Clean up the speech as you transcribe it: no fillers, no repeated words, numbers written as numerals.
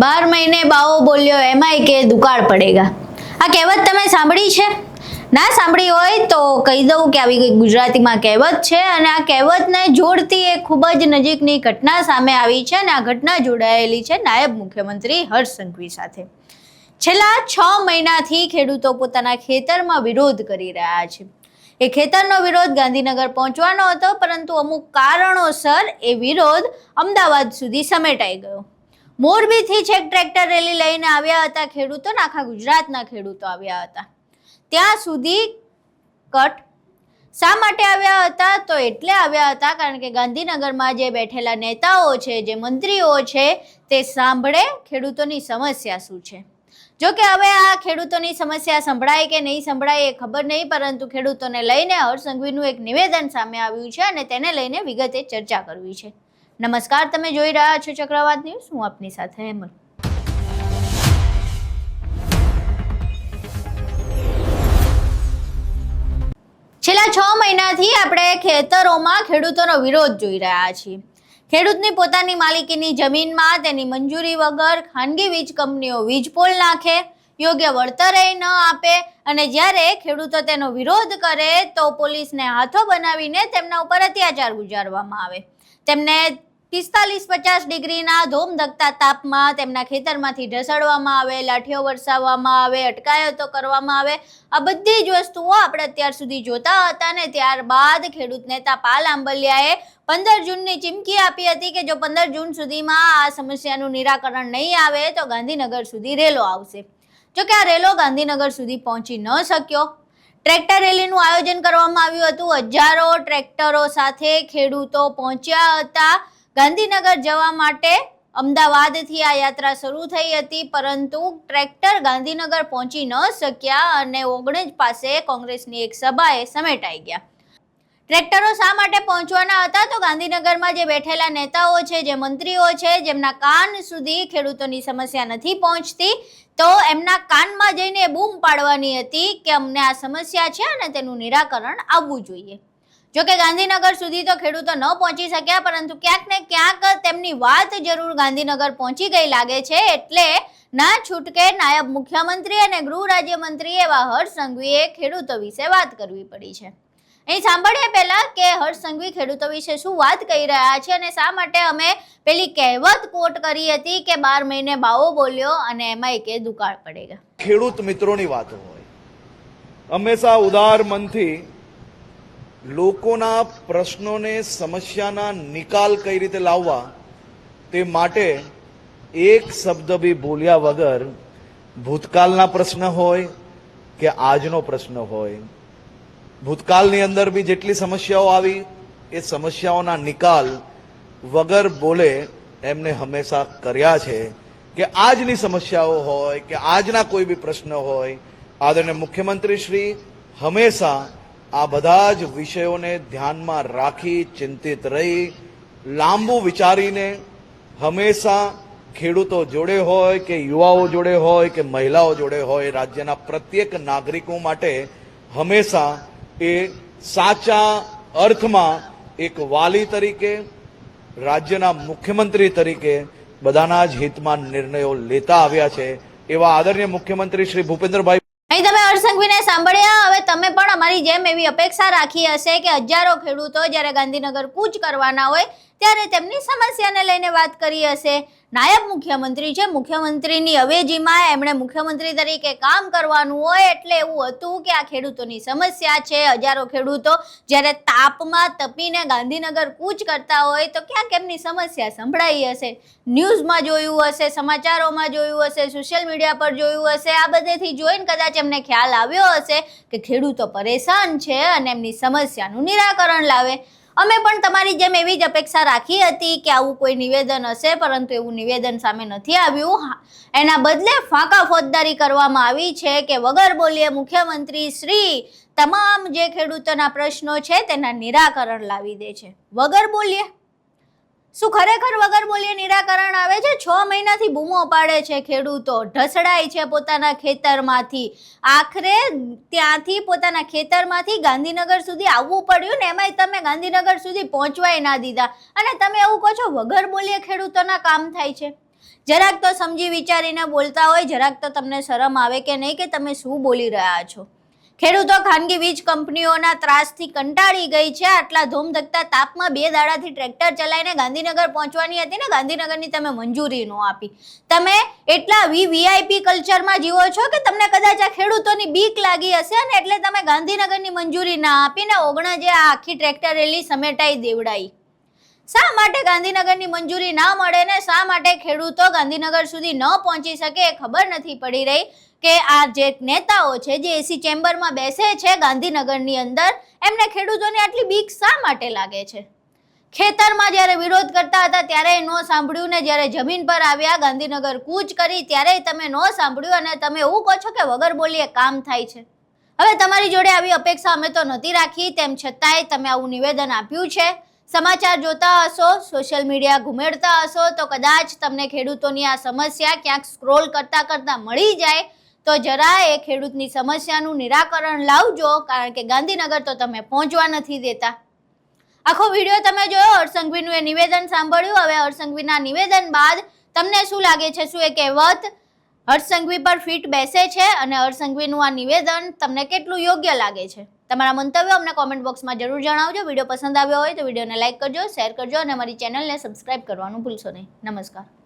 12 મહિને બાવો બોલ્યો એમાંય કે દુકાળ પડેગા। આ કહેવત તમે સાંભળી છે? ના સાંભળી હોય તો કહી દઉં કે આવી ગઈ ગુજરાતીમાં કહેવત છે અને આ કહેવતને જોડતી એક ખૂબ જ નજીકની ઘટના સામે આવી છે અને આ ઘટના જોડાયેલી છે નાયબ મુખ્યમંત્રી હર્ષ સંઘવી સાથે। છેલ્લા 6 મહિનાથી ખેડૂતો પોતાના ખેતરમાં વિરોધ કરી રહ્યા છે। એ ખેતરનો વિરોધ ગાંધીનગર પહોંચવાનો હતો, પરંતુ અમુક કારણોસર એ વિરોધ અમદાવાદ સુધી સમેટાઈ ગયો। મોરબીથી છેક ટ્રેક્ટર રેલી લઈને આવ્યા હતા ખેડૂતો, આખા ગુજરાતના ખેડૂતો આવ્યા હતા। ત્યાં સુધી કટ શા માટે આવ્યા હતા? તો એટલે આવ્યા હતા કારણ કે ગાંધીનગરમાં જે બેઠેલા નેતાઓ છે, જે મંત્રીઓ છે, તે સાંભળે ખેડૂતોની સમસ્યા શું છે। જો કે હવે આ ખેડૂતોની સમસ્યા સંભળાય કે નહીં સંભળાય એ ખબર નહીં, પરંતુ ખેડૂતોને લઈને હર્ષ સંઘવીનું એક નિવેદન સામે આવ્યું છે અને તેને લઈને વિગતે ચર્ચા કરવી છે। નમસ્કાર, તમે જોઈ રહ્યા છો ચક્રવાત ન્યૂઝ, હું આપની સાથે હેમલ। છેલ્લા 6 મહિનાથી આપણે ખેતરોમાં ખેડૂતોનો વિરોધ જોઈ રહ્યા છીએ। ખેડૂતની પોતાની માલિકીની જમીનમાં તેની મંજૂરી વગર ખાનગી વીજ કંપનીઓ વીજ પોલ નાખે, યોગ્ય વળતર ન આપે અને જ્યારે ખેડૂતો તેનો વિરોધ કરે તો પોલીસને હાથો બનાવીને તેમના ઉપર અત્યાચાર ગુજારવામાં આવે। તેમને 45-50 ડિગ્રીના ધોમધકતા તાપમાં તેમના ખેતરમાંથી ઢસડવામાં આવે, લાઠીઓ વરસાવવામાં આવે, અટકાયતો કરવામાં આવે। આ બધી જ વસ્તુઓ આપણે અત્યાર સુધી જોતા હતા ને ત્યારબાદ ખેડૂત નેતા પાલ આંબલિયાએ 15 જૂનની ચીમકી આપી હતી કે જો 15 જૂન સુધીમાં આ સમસ્યાનું નિરાકરણ નહીં આવે તો ગાંધીનગર સુધી રેલો આવશે। જોકે આ રેલો ગાંધીનગર સુધી પહોંચી ન શક્યો। ટ્રેક્ટર રેલીનું આયોજન કરવામાં આવ્યું હતું। હજારો ટ્રેક્ટરો સાથે ખેડૂતો પહોંચ્યા હતા ગાંધીનગર જવા માટે। અમદાવાદથી આ યાત્રા શરૂ થઈ હતી, પરંતુ ટ્રેક્ટર ગાંધીનગર પહોંચી ન શક્યા અને ઓગણજ પાસે કોંગ્રેસની એક સભાએ સમેટાઈ ગયા। ટ્રેક્ટરો શા માટે પહોંચવાના હતા? તો ગાંધીનગરમાં જે બેઠેલા નેતાઓ છે, જે મંત્રીઓ છે, જેમના કાન સુધી ખેડૂતોની સમસ્યા નથી પહોંચતી, તો એમના કાનમાં જઈને બૂમ પાડવાની હતી કે અમને આ સમસ્યા છે અને તેનું નિરાકરણ આવવું જોઈએ। જોકે ગાંધીનગર સુધી તો ખેડૂતો ન પહોંચી શક્યા, પરંતુ ક્યાંક ને ક્યાંક તેમની વાત જરૂર ગાંધીનગર પહોંચી ગઈ લાગે છે। એટલે ના છૂટકે નાયબ મુખ્યમંત્રી અને ગૃહ રાજ્યમંત્રી એવા હર્ષ સંઘવીએ ખેડૂતો વિશે વાત કરવી પડી છે। અહીં સાંભળીએ પહેલા કે હર્ષ સંઘવી ખેડૂતો વિશે શું વાત કહી રહ્યા છે અને શા માટે અમે પેલી કહેવત કોટ કરી હતી કે 12 મહિને બાવો બોલ્યો અને એમાંય કે દુકાળ પડેગા। ખેડૂત મિત્રોની વાતો હોય, હંમેશા ઉદાર મનથી લોકોના પ્રશ્નોને, સમસ્યાના નિકાલ કઈ રીતે લાવવા તે માટે એક શબ્દ બી બોલ્યા વગર ભૂતકાળના પ્રશ્ન હોય કે આજનો પ્રશ્ન હોય, ભૂતકાળની અંદર બી જેટલી સમસ્યાઓ આવી એ સમસ્યાઓના નિકાલ વગર બોલે એમને હંમેશા કર્યા છે કે આજની સમસ્યાઓ હોય કે આજના કોઈ બી પ્રશ્ન હોય, આદરણીય મુખ્યમંત્રી શ્રી હંમેશા આ બધા જ વિષયોને ધ્યાનમાં રાખી, ચિંતિત રહી, લાંબુ વિચારીને હંમેશા ખેડૂતો જોડે હોય કે યુવાઓ જોડે હોય કે મહિલાઓ જોડે હોય, રાજ્યના પ્રત્યેક નાગરિકો માટે હંમેશા એ સાચા અર્થમાં એક વાલી તરીકે, રાજ્યના મુખ્યમંત્રી તરીકે બધાના જ હિતમાં નિર્ણયો લેતા આવ્યા છે એવા આદરણીય મુખ્યમંત્રી શ્રી ભૂપેન્દ્રભાઈ। અહીં તમે હર્ષ સંઘવીને સાંભળ્યા। હવે તમે પણ અમારી જેમ એવી અપેક્ષા રાખી હશે કે હજારો ખેડૂતો જ્યારે ગાંધીનગર કૂચ કરવાના હોય ત્યારે તેમની સમસ્યાને લઈને વાત કરી હશે। નાયબ મુખ્યમંત્રી છે, મુખ્યમંત્રીની અવેજીમાં એમણે મુખ્યમંત્રી તરીકે કામ કરવાનું હોય એટલે એવું હતું કે આ ખેડૂતોની સમસ્યા છે। હજારો ખેડૂતો જ્યારે તાપમાં તપીને ગાંધીનગર કૂચ કરતા હોય તો ક્યાંક એમની સમસ્યા સંભળાઈ હશે, ન્યૂઝમાં જોયું હશે, સમાચારોમાં જોયું હશે, સોશિયલ મીડિયા પર જોયું હશે। આ બધેથી જોઈને કદાચ એમને ખ્યાલ આવ્યો હશે કે ખેડૂતો પરેશાન છે અને એમની સમસ્યાનું નિરાકરણ લાવે। અમે પણ તમારી જેમ એવી જ અપેક્ષા રાખી હતી કે આવું કોઈ નિવેદન હશે, પરંતુ એવું નિવેદન સામે નથી આવ્યું। એના બદલે ફાંકા ફોજદારી કરવામાં આવી છે કે વગર બોલીએ મુખ્યમંત્રી શ્રી તમામ જે ખેડૂતોના પ્રશ્નો છે તેના નિરાકરણ લાવી દે છે। વગર બોલીએ શું ખરેખર વગર બોલીએ નિરાકરણ આવે છે? 6 મહિનાથી બૂમો પાડે છે ખેડૂતો, ઢસડાય છે પોતાના ખેતરમાંથી, આખરે ત્યાંથી પોતાના ખેતરમાંથી ગાંધીનગર સુધી આવવું પડ્યું ને એમાંય તમે ગાંધીનગર સુધી પહોંચવાય ના દીધા અને તમે એવું કહો છો વગર બોલીએ ખેડૂતોના કામ થાય છે। જરાક તો સમજી વિચારીને બોલતા હોય, જરાક તો તમને શરમ આવે કે નહીં કે તમે શું બોલી રહ્યા છો. ખેડૂતો ખાનગી વીજ કંપનીઓના ત્રાસથી કંટાળી ગઈ છે. આટલા ધોમધકતા તાપમાં 2 દાડાથી ટ્રેક્ટર ચલાવીને ગાંધીનગર પહોંચવાની હતી ને, ગાંધીનગરની તમે મંજૂરી ન આપી. તમે એટલા વીઆઈપી કલ્ચરમાં જીવો છો કે તમને કદાચ આ ખેડૂતોની બીક લાગી હશે અને એટલે તમે ગાંધીનગરની મંજૂરી ના આપીને ઓગણા જે આ આખી ટ્રેક્ટર રેલી સમેટાઈ દેવડાઈ. શા માટે ગાંધીનગરની મંજૂરી ના મળે ને શા માટે ખેડૂતો ગાંધીનગર સુધી ન પહોંચી શકે એ ખબર નથી પડી રહી કે આ જે નેતાઓ છે, જે એસી ચેમ્બરમાં બેસે છે ગાંધીનગરની અંદર, એમને ખેડૂતોને આટલી બીક શા માટે લાગે છે. ખેતરમાં જ્યારે વિરોધ કરતા હતા ત્યારે ન સાંભળ્યું ને જ્યારે જમીન પર આવ્યા, ગાંધીનગર કૂચ કરી ત્યારે તમે ન સાંભળ્યું અને તમે એવું કહો છો કે વગર બોલીએ કામ થાય છે. હવે તમારી જોડે આવી અપેક્ષા અમે તો નથી રાખી, તેમ છતાંય તમે આવું નિવેદન આપ્યું છે. સમાચાર જોતા હશો, સોશિયલ મીડિયા ઘુમેડતા હશો તો કદાચ તમને ખેડૂતોની આ સમસ્યા ક્યાંક સ્ક્રોલ કરતા કરતા મળી જાય તો જરા એ ખેડૂતની સમસ્યાનું નિરાકરણ લાવજો, કારણ કે ગાંધીનગર તો તમે પહોંચવા નથી દેતા. આખો વિડીયો તમે જોયો, હર્ષસંઘવીનું એ નિવેદન સાંભળ્યું. હવે હર્ષસંઘવીના નિવેદન બાદ તમને શું લાગે છે? શું એ કહેવત હર્ષસંઘવી પર ફિટ બેસે છે અને હર્ષસંઘવીનું આ નિવેદન તમને કેટલું યોગ્ય લાગે છે? તમારા મંતવ્યો અમને કોમેન્ટ બોક્સમાં જરૂર જણાવજો. વિડીયો પસંદ આવ્યો હોય તો વિડીયોને લાઇક કરજો, શેર કરજો અને અમારી ચેનલને સબસ્ક્રાઇબ કરવાનું ભૂલશો નહીં. નમસ્કાર.